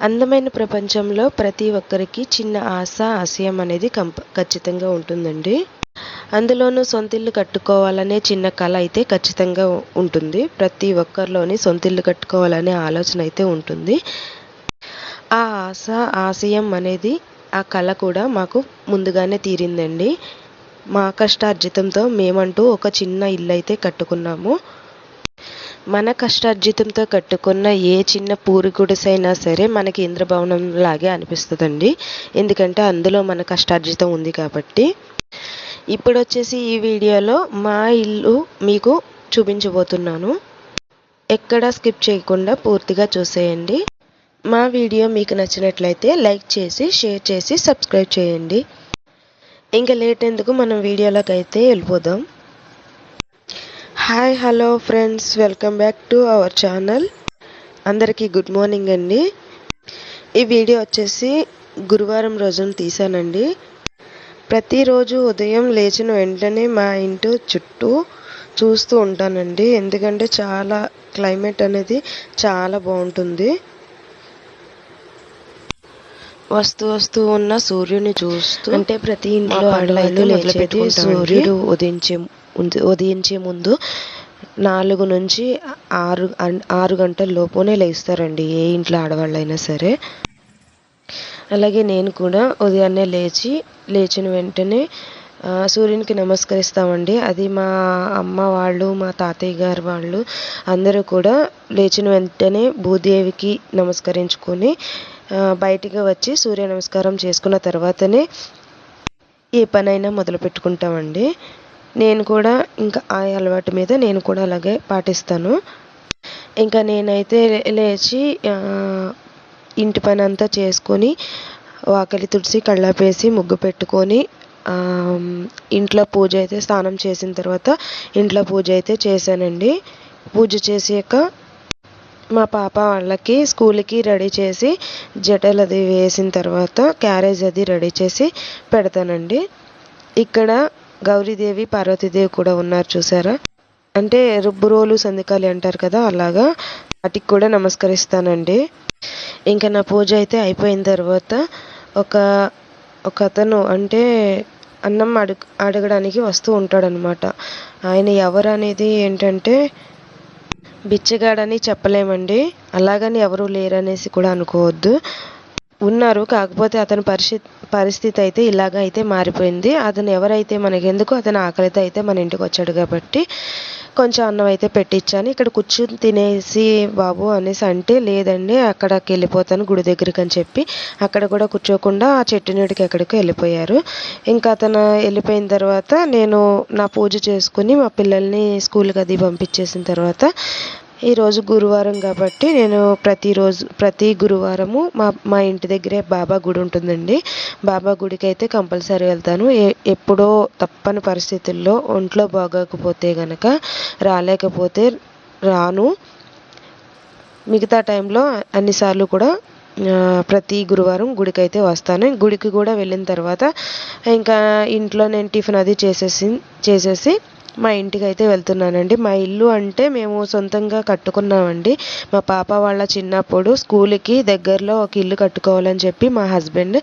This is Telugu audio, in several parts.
అందమైన ప్రపంచంలో ప్రతి ఒక్కరికి చిన్న ఆశ, ఆశయం అనేది ఖచ్చితంగా ఉంటుందండి. అందులోనూ సొంతిల్లు కట్టుకోవాలనే చిన్న కల అయితే ఖచ్చితంగా ఉంటుంది. ప్రతి ఒక్కరిలోని సొంతిల్లు కట్టుకోవాలనే ఆలోచన అయితే ఉంటుంది. ఆ ఆశ, ఆశయం అనేది, ఆ కల కూడా మాకు ముందుగానే తీరిందండి. మా కష్టార్జితంతో మేమంటూ ఒక చిన్న ఇల్లు అయితే కట్టుకున్నాము. మన కష్టార్జితంతో కట్టుకున్న ఏ చిన్న పూరి గుడిసైనా సరే మనకి ఇంద్రభవనం లాగే అనిపిస్తుందండి. ఎందుకంటే అందులో మన కష్టార్జితం ఉంది కాబట్టి. ఇప్పుడు వచ్చేసి ఈ వీడియోలో మా ఇల్లు మీకు చూపించబోతున్నాను. ఎక్కడ స్కిప్ చేయకుండా పూర్తిగా చూసేయండి. మా వీడియో మీకు నచ్చినట్లయితే లైక్ చేసి, షేర్ చేసి, సబ్స్క్రైబ్ చేయండి. ఇంకా లేట్ ఎందుకు, మనం వీడియోలోకి అయితే వెళ్ళిపోదాం. Hi, hello friends, welcome back to our channel. అందరికీ గుడ్ మార్నింగ్ అండి. ఈ వీడియో వచ్చేసి గురువారం రోజున తీసానండి. ప్రతిరోజు ఉదయం లేచిన వెంటనే మా ఇంటి చుట్టూ చూస్తూ ఉంటానండి. ఎందుకంటే చాలా క్లైమేట్ అనేది చాలా బాగుంటుంది. వస్తూ ఉన్న సూర్యుని చూస్తూ, అంటే ప్రతి ఇంట్లో ఆడవాళ్ళు లేచేది సూర్యుడు ఉదయించే ముందు 4 నుంచి 6 గంటల లోపునే లేస్తారండి, ఏ ఇంట్లో ఆడవాళ్ళైనా సరే. అలాగే నేను కూడా ఉదయాన్నే లేచిన వెంటనే సూర్యునికి నమస్కరిస్తామండి. అది మా అమ్మ వాళ్ళు, మా తాతయ్య గారు వాళ్ళు అందరూ కూడా లేచిన వెంటనే భూదేవికి నమస్కరించుకొని బయటికి వచ్చి సూర్య నమస్కారం చేసుకున్న తర్వాతనే ఏ పనైనా మొదలు పెట్టుకుంటామండి. నేను కూడా ఇంకా ఆ అలవాటు మీద నేను కూడా అలాగే పాటిస్తాను. ఇంకా నేనైతే లేచి ఇంటి పని అంతా చేసుకొని, వాకిలి తుడిచి, కళ్ళాపేసి, ముగ్గు పెట్టుకొని, ఇంట్లో పూజ అయితే, స్నానం చేసిన తర్వాత ఇంట్లో పూజ అయితే చేశానండి. పూజ చేసాక మా పాప వాళ్ళకి స్కూల్కి రెడీ చేసి, జడలు అది వేసిన తర్వాత క్యారేజ్ అది రెడీ చేసి పెడతానండి. ఇక్కడ గౌరీదేవి, పార్వతీదేవి కూడా ఉన్నారు చూసారా. అంటే రుబ్బురోలు, సందికాలి అంటారు కదా, అలాగా వాటికి కూడా నమస్కరిస్తానండి. ఇంకా నా పూజ అయితే అయిపోయిన తర్వాత ఒక అతను, అంటే అన్నం అడగడానికి వస్తూ ఉంటాడనమాట. ఆయన ఎవరు అనేది ఏంటంటే బిచ్చగాడని చెప్పలేమండి. అలాగని ఎవరు లేరనేసి కూడా అనుకోవద్దు, ఉన్నారు. కాకపోతే అతని పరిస్థితి అయితే ఇలాగ అయితే మారిపోయింది. అతను ఎవరైతే మనకెందుకు, అతను ఆకలితో అయితే మన ఇంటికి వచ్చాడు కాబట్టి కొంచెం అన్నం అయితే పెట్టించాను. ఇక్కడ కూర్చుని తినేసి బాబు అనేసి అంటే, లేదండి అక్కడికి వెళ్ళిపోతాను గుడి దగ్గరికి అని చెప్పి అక్కడ కూడా కూర్చోకుండా ఆ చెట్టు నీటికి ఎక్కడికో వెళ్ళిపోయారు. ఇంకా అతను వెళ్ళిపోయిన తర్వాత నేను నా పూజ చేసుకుని మా పిల్లల్ని స్కూల్కి అది పంపించేసిన తర్వాత, ఈరోజు గురువారం కాబట్టి నేను ప్రతి గురువారము మా ఇంటి దగ్గరే బాబా గుడి ఉంటుందండి. బాబా గుడికి అయితే కంపల్సరీ వెళ్తాను. ఎప్పుడో తప్పని పరిస్థితుల్లో ఒంట్లో బాగోకపోతే గనక రాలేకపోతే రాను. మిగతా టైంలో అన్నిసార్లు కూడా ప్రతి గురువారం గుడికి అయితే వస్తాను. గుడికి కూడా వెళ్ళిన తర్వాత ఇంకా ఇంట్లో నేను టిఫిన్ అది చేసేసి మా ఇంటికి అయితే వెళ్తున్నానండి. మా ఇల్లు అంటే మేము సొంతంగా కట్టుకున్నామండి. మా పాప వాళ్ళ చిన్నప్పుడు స్కూల్కి దగ్గరలో ఒక ఇల్లు కట్టుకోవాలని చెప్పి మా హస్బెండ్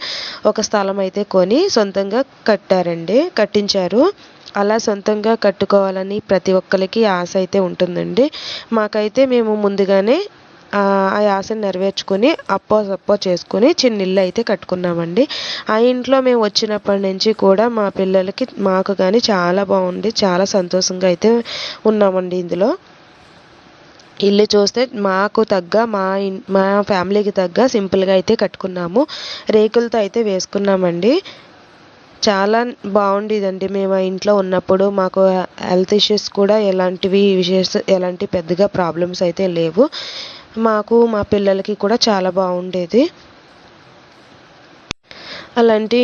ఒక స్థలం అయితే కొని సొంతంగా కట్టించారు. అలా సొంతంగా కట్టుకోవాలని ప్రతి ఒక్కరికి ఆశ అయితే ఉంటుందండి. మాకైతే మేము ముందుగానే ఆ ఆశను నెరవేర్చుకొని అప్పో చేసుకొని చిన్న ఇల్లు అయితే కట్టుకున్నామండి. ఆ ఇంట్లో మేము వచ్చినప్పటి నుంచి కూడా మా పిల్లలకి, మాకు కానీ చాలా బాగుంది, చాలా సంతోషంగా అయితే ఉన్నామండి. ఇందులో ఇల్లు చూస్తే మాకు తగ్గ, మా ఫ్యామిలీకి తగ్గ సింపుల్గా అయితే కట్టుకున్నాము. రేకులతో అయితే వేసుకున్నామండి. చాలా బాగుండేదండి మేము ఆ ఇంట్లో ఉన్నప్పుడు. మాకు హెల్త్ ఇష్యూస్ కూడా ఎలాంటి పెద్దగా ప్రాబ్లమ్స్ అయితే లేవు. మాకు, మా పిల్లలకి కూడా చాలా బాగుండేది. అలాంటి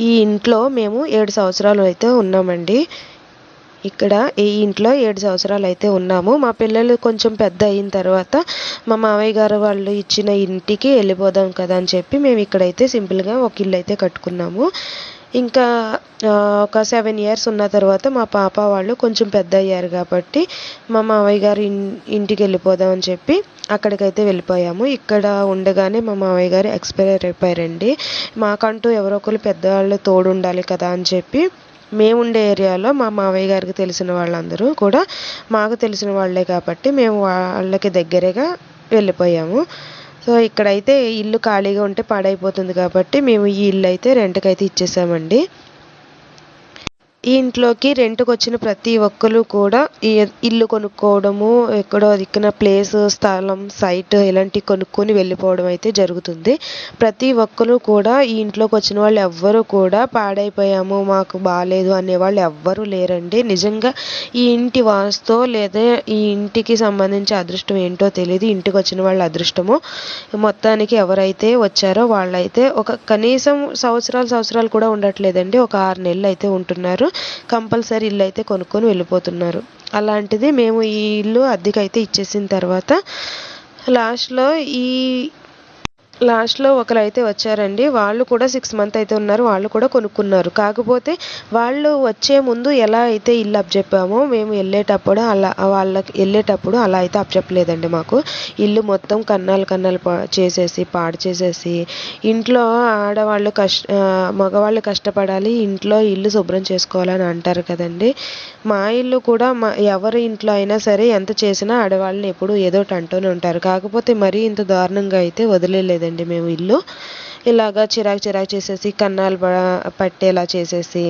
ఈ ఇంట్లో మేము 7 సంవత్సరాలు అయితే ఉన్నామండి. ఇక్కడ ఈ ఇంట్లో 7 సంవత్సరాలు అయితే ఉన్నాము. మా పిల్లలు కొంచెం పెద్ద అయిన తర్వాత మా మామయ్య గారు వాళ్ళు ఇచ్చిన ఇంటికి వెళ్ళిపోదాం కదా అని చెప్పి మేము ఇక్కడైతే సింపుల్గా ఒక ఇల్లు అయితే కట్టుకున్నాము. ఇంకా ఒక 7 ఇయర్స్ ఉన్న తర్వాత మా పాప వాళ్ళు కొంచెం పెద్ద అయ్యారు కాబట్టి మా మావయ్య గారు ఇంటికి వెళ్ళిపోదాం అని చెప్పి అక్కడికైతే వెళ్ళిపోయాము. ఇక్కడ ఉండగానే మా మావయ్య గారు ఎక్స్పైర్ అయిపోయారండి. మాకంటూ ఎవరో ఒకరు పెద్దవాళ్ళు తోడు ఉండాలి కదా అని చెప్పి మేము ఉండే ఏరియాలో మా మావయ్య గారికి తెలిసిన వాళ్ళందరూ కూడా మాకు తెలిసిన వాళ్ళే కాబట్టి మేము వాళ్ళకి దగ్గరగా వెళ్ళిపోయాము. సో ఇక్కడైతే ఇల్లు ఖాళీగా ఉంటే పాడైపోతుంది కాబట్టి మేము ఈ ఇల్లు అయితే రెంట్కి అయితే ఇచ్చేసామండి. ఈ ఇంట్లోకి రెంట్కి వచ్చిన ప్రతి ఒక్కరు కూడా ఈ ఇల్లు కొనుక్కోవడము, ఎక్కడో దిక్కున ప్లేస్, స్థలం, సైట్ ఇలాంటివి కొనుక్కొని వెళ్ళిపోవడం అయితే జరుగుతుంది. ప్రతి ఒక్కరు కూడా ఈ ఇంట్లోకి వచ్చిన వాళ్ళు ఎవ్వరూ కూడా పాడైపోయాము, మాకు బాగాలేదు అనేవాళ్ళు ఎవ్వరూ లేరండి. నిజంగా ఈ ఇంటి వాస్తు లేదా ఈ ఇంటికి సంబంధించి అదృష్టం ఏంటో తెలియదు. ఇంటికి వచ్చిన వాళ్ళ అదృష్టము. మొత్తానికి ఎవరైతే వచ్చారో వాళ్ళైతే ఒక కనీసం సంవత్సరాలు కూడా ఉండట్లేదండి. ఒక 6 నెలలు అయితే ఉంటున్నారు. కంపల్సరీ ఇల్లు అయితే కొనుక్కొని వెళ్ళిపోతున్నారు. అలాంటిది మేము ఈ ఇల్లు అద్దెకైతే ఇచ్చేసిన తర్వాత లాస్ట్లో ఒకరు అయితే వచ్చారండి. వాళ్ళు కూడా 6 మంత్ అయితే ఉన్నారు. వాళ్ళు కూడా కొనుక్కున్నారు. కాకపోతే వాళ్ళు వచ్చే ముందు ఎలా అయితే ఇల్లు అప్పచెప్పామో మేము వెళ్ళేటప్పుడు వాళ్ళకి అలా అయితే అప్పచెప్పలేదండి. మాకు ఇల్లు మొత్తం కన్నాలు చేసేసి పాడు చేసేసి, ఇంట్లో ఆడవాళ్ళు మగవాళ్ళు కష్టపడాలి, ఇంట్లో ఇల్లు శుభ్రం చేసుకోవాలని అంటారు కదండి. మా ఇల్లు కూడా ఎవరి ఇంట్లో అయినా సరే ఎంత చేసినా ఆడవాళ్ళని ఎప్పుడు ఏదో ఒకటి అంటూనే ఉంటారు. కాకపోతే మరీ ఇంత దారుణంగా అయితే వదిలేలేదండి మేము ఇల్లు. ఇలాగా చిరాకు చేసేసి కన్నాలు పట్టేలా చేసేసి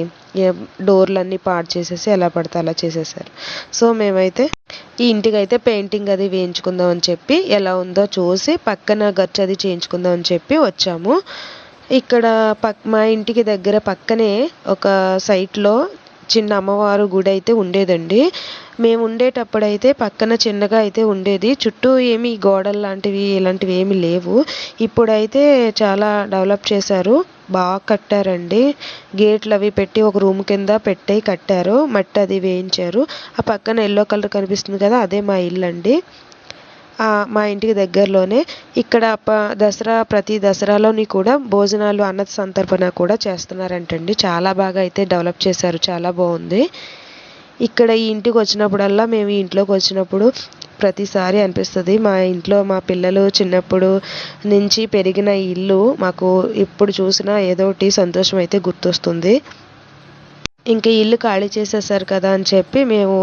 డోర్లన్నీ పాడు చేసేసి ఎలా పడితే అలా చేసేసారు. సో మేమైతే ఈ ఇంటికైతే పెయింటింగ్ అది వేయించుకుందాం అని చెప్పి ఎలా ఉందో చూసి పక్కన గచ్చు అది చేయించుకుందాం అని చెప్పి వచ్చాము. ఇక్కడ మా ఇంటికి దగ్గర పక్కనే ఒక సైట్లో చిన్న అమ్మవారు గుడి అయితే ఉండేదండి. మేము ఉండేటప్పుడైతే పక్కన చిన్నగా అయితే ఉండేది. చుట్టూ ఏమి గోడలు లాంటివి ఇలాంటివి ఏమి లేవు. ఇప్పుడైతే చాలా డెవలప్ చేశారు, బాగా కట్టారండి. గేట్లు అవి పెట్టి ఒక రూమ్ కింద కట్టారు, మట్టి అది వేయించారు. ఆ పక్కన ఎల్లో కలర్ కనిపిస్తుంది కదా, అదే మా ఇల్లు అండి. మా ఇంటికి దగ్గరలోనే. ఇక్కడ ప్రతి దసరాలోని కూడా భోజనాలు, అన్న సంతర్పణ కూడా చేస్తున్నారంటండి. చాలా బాగా అయితే డెవలప్ చేశారు, చాలా బాగుంది. ఇక్కడ ఈ ఇంటికి వచ్చినప్పుడల్లా మేము ఈ ఇంట్లోకి వచ్చినప్పుడు ప్రతిసారి అనిపిస్తుంది, మా ఇంట్లో మా పిల్లలు చిన్నప్పుడు నుంచి పెరిగిన ఇల్లు మాకు ఎప్పుడు చూసినా ఏదో ఒకటి సంతోషం అయితే గుర్తొస్తుంది. ఇంకా ఇల్లు ఖాళీ చేసేసారు కదా అని చెప్పి మేము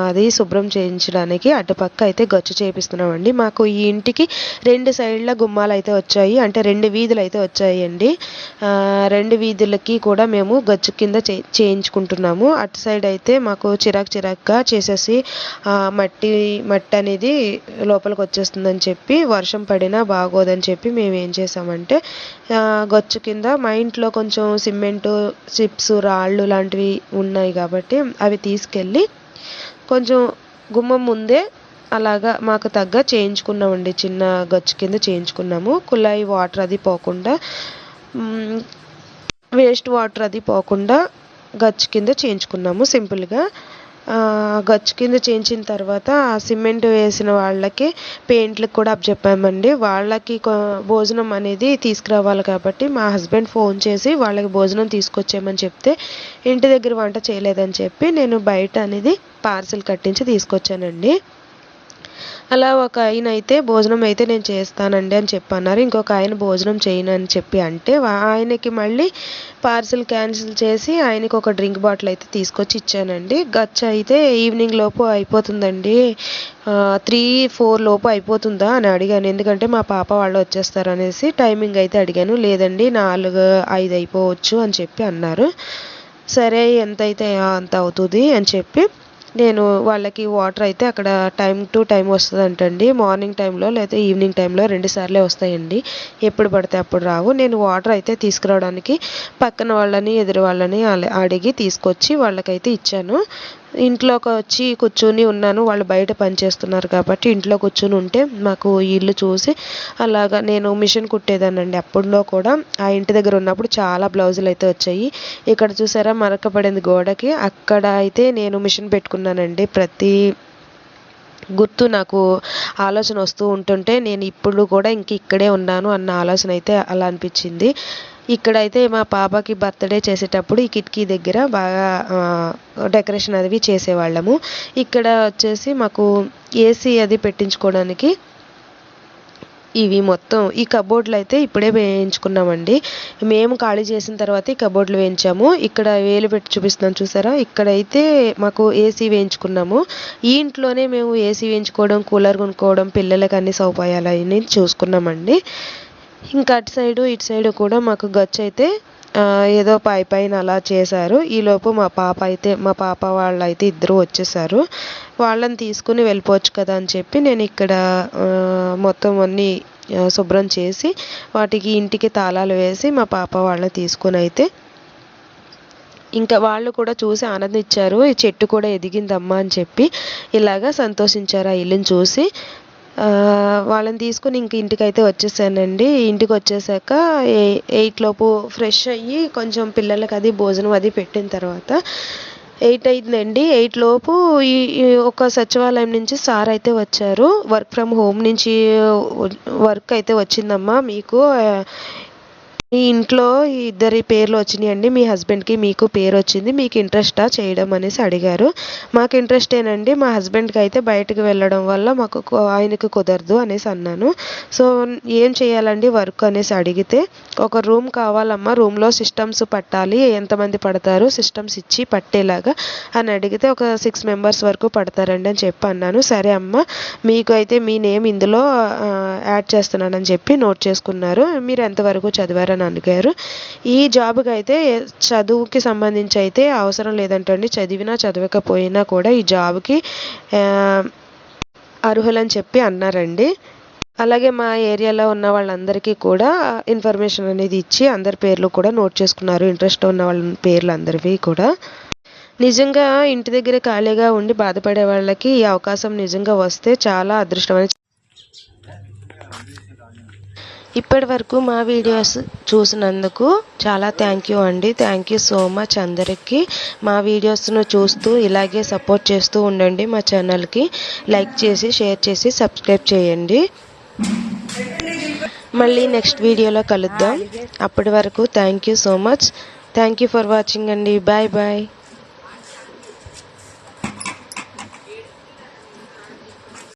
అది శుభ్రం చేయించడానికి అటుపక్క అయితే గచ్చు చేపిస్తున్నామండి. మాకు ఈ ఇంటికి 2 సైడ్ల గుమ్మాలు అయితే వచ్చాయి, అంటే 2 వీధులు అయితే వచ్చాయండి. 2 వీధులకి కూడా మేము గచ్చు కింద చేయించుకుంటున్నాము. అటు సైడ్ అయితే మాకు చిరాకుగా చేసేసి మట్టి అనేది లోపలికి వచ్చేస్తుందని చెప్పి, వర్షం పడినా బాగోదని చెప్పి మేము ఏం చేసామంటే గచ్చు కింద మా ఇంట్లో కొంచెం సిమెంటు, చిప్స్, రాళ్ళు లాంటివి ఉన్నాయి కాబట్టి అవి తీసుకెళ్ళి కొంచెం గుమ్మం ముందే అలాగా మాకు తగ్గ చేయించుకున్నామండి. చిన్న గచ్చు కింద చేయించుకున్నాము. కుళాయి వాటర్ అది పోకుండా, వేస్ట్ వాటర్ అది పోకుండా గచ్చు కింద చేయించుకున్నాము సింపుల్గా. గచ్చు కింద చేయించిన తర్వాత ఆ సిమెంట్ వేసిన వాళ్ళకి పెయింట్లకు కూడా అప్పచెప్పామండి. వాళ్ళకి భోజనం అనేది తీసుకురావాలి కాబట్టి మా హస్బెండ్ ఫోన్ చేసి వాళ్ళకి భోజనం తీసుకొచ్చామని చెప్తే ఇంటి దగ్గర వంట చేయలేదని చెప్పి నేను బయట అనేది పార్సిల్ కట్టించి తీసుకొచ్చానండి. అలా ఒక ఆయన అయితే భోజనం అయితే నేను చేస్తానండి అని చెప్పి అన్నారు. ఇంకొక ఆయన భోజనం చేయను అని చెప్పి అంటే ఆయనకి మళ్ళీ పార్సిల్ క్యాన్సిల్ చేసి ఆయనకి ఒక డ్రింక్ బాటిల్ అయితే తీసుకొచ్చి ఇచ్చానండి. గచ్చ అయితే ఈవినింగ్ లోపు అయిపోతుందండి, 3-4 లోపు అయిపోతుందా అని అడిగాను. ఎందుకంటే మా పాప వాళ్ళు వచ్చేస్తారు అనేసి టైమింగ్ అయితే అడిగాను. లేదండి 4-5 అయిపోవచ్చు అని చెప్పి అన్నారు. సరే ఎంత అయితే అంత అవుతుంది అని చెప్పి నేను వాళ్ళకి వాటర్ అయితే అక్కడ టైం టు టైం వస్తుందంటండి. మార్నింగ్ టైంలో లేదా ఈవినింగ్ టైంలో 2 సార్లే వస్తాయండి, ఎప్పుడు పడితే అప్పుడు రావు. నేను వాటర్ అయితే తీసుకురావడానికి పక్కన వాళ్ళని ఎదురు వాళ్ళని అడిగి తీసుకొచ్చి వాళ్ళకైతే ఇచ్చాను. ఇంట్లోకి వచ్చి కూర్చుని ఉన్నాను, వాళ్ళు బయట పని చేస్తున్నారు కాబట్టి ఇంట్లో కూర్చుని ఉంటే మాకు ఇల్లు చూసి అలాగా నేను మిషన్ కుట్టేదానండి. అప్పుడులో కూడా ఆ ఇంటి దగ్గర ఉన్నప్పుడు చాలా బ్లౌజులు అయితే వచ్చాయి. ఇక్కడ చూసారా మరక పడింది గోడకి, అక్కడ అయితే నేను మిషన్ పెట్టుకున్నానండి. ప్రతి గుర్తు నాకు ఆలోచన వస్తూ ఉంటుంటే నేను ఇప్పుడు కూడా ఇక్కడే ఉన్నాను అన్న ఆలోచన అయితే అలా అనిపించింది. ఇక్కడైతే మా పాపకి బర్త్డే చేసేటప్పుడు ఈ కిటికీ దగ్గర బాగా డెకరేషన్ అది చేసేవాళ్ళము. ఇక్కడ వచ్చేసి మాకు ఏసీ అది పెట్టించుకోవడానికి ఇవి మొత్తం ఈ కబోర్డ్లు అయితే ఇప్పుడే వేయించుకున్నామండి. మేము ఖాళీ చేసిన తర్వాత ఈ కబోర్డ్లు వేయించాము. ఇక్కడ వేలు పెట్టి చూపిస్తున్నాను చూసారా, ఇక్కడైతే మాకు ఏసీ వేయించుకున్నాము. ఈ ఇంట్లోనే మేము ఏసీ వేయించుకోవడం, కూలర్ కొనుక్కోవడం, పిల్లలకి అన్ని సౌకర్యాలు అన్నీ చూసుకున్నామండి. ఇంకా అటు సైడు ఇటు సైడు కూడా మాకు గచ్చు అయితే ఏదో పైన అలా చేశారు. ఈలోపు మా పాప వాళ్ళైతే ఇద్దరు వచ్చేసారు. వాళ్ళని తీసుకుని వెళ్ళిపోవచ్చు కదా అని చెప్పి నేను ఇక్కడ మొత్తం అన్నీ శుభ్రం చేసి వాటికి ఇంటికి తాళాలు వేసి మా పాప వాళ్ళని తీసుకుని అయితే ఇంకా వాళ్ళు కూడా చూసి ఆనందించారు. ఈ చెట్టు కూడా ఎదిగిందమ్మా అని చెప్పి ఇలాగా సంతోషించారు ఆ ఇల్లుని చూసి. వాళ్ళని తీసుకుని ఇంటికి అయితే వచ్చేసానండి. ఇంటికి వచ్చేసాక 8 లోపు ఫ్రెష్ అయ్యి కొంచెం పిల్లలకి అది భోజనం అది పెట్టిన తర్వాత 8 అయిందండి. 8 లోపు ఈ ఒక సచివాలయం నుంచి సార్ అయితే వచ్చారు. వర్క్ ఫ్రమ్ హోమ్ నుంచి వర్క్ అయితే వచ్చిందమ్మా మీకు, మీ ఇంట్లో ఇద్దరి పేర్లు వచ్చినాయండి, మీ హస్బెండ్కి మీకు పేరు వచ్చింది, మీకు ఇంట్రెస్టా చేయడం అనేసి అడిగారు. మాకు ఇంట్రెస్టేనండి, మా హస్బెండ్కి అయితే బయటకు వెళ్ళడం వల్ల ఆయనకు కుదరదు అనేసి అన్నాను. సో ఏం చేయాలండి వర్క్ అనేసి అడిగితే, ఒక రూమ్ కావాలమ్మా, రూమ్లో సిస్టమ్స్ పట్టాలి, ఎంతమంది పడతారు సిస్టమ్స్ ఇచ్చి పట్టేలాగా అని అడిగితే ఒక 6 మెంబర్స్ వరకు పడతారండి అని చెప్పి అన్నాను. సరే అమ్మ, మీకు అయితే మీ నేమ్ ఇందులో యాడ్ చేస్తున్నానని చెప్పి నోట్ చేసుకున్నారు. మీరు ఎంతవరకు చదివారని అడిగారు. ఈ జాబ్కి అయితే చదువుకి సంబంధించి అయితే అవసరం లేదంటండి, చదివినా చదవకపోయినా కూడా ఈ జాబ్కి అర్హులని చెప్పి అన్నారండి. అలాగే మా ఏరియాలో ఉన్న వాళ్ళందరికీ కూడా ఇన్ఫర్మేషన్ అనేది ఇచ్చి అందరి పేర్లు కూడా నోట్ చేసుకున్నారు, ఇంట్రెస్ట్ ఉన్న వాళ్ళ పేర్లు అందరివి కూడా. నిజంగా ఇంటి దగ్గర ఖాళీగా ఉండి బాధపడే వాళ్ళకి ఈ అవకాశం నిజంగా వస్తే చాలా అదృష్టం. ఇప్పటి వరకు మా వీడియోస్ చూసినందుకు చాలా థ్యాంక్ యూ అండి. థ్యాంక్ యూ సో మచ్ అందరికీ. మా వీడియోస్ను చూస్తూ ఇలాగే సపోర్ట్ చేస్తూ ఉండండి. మా ఛానల్కి లైక్ చేసి షేర్ చేసి సబ్స్క్రైబ్ చేయండి. మళ్ళీ నెక్స్ట్ వీడియోలో కలుద్దాం. అప్పటి వరకు thank you so much. Thank you for watching అండి. Bye bye.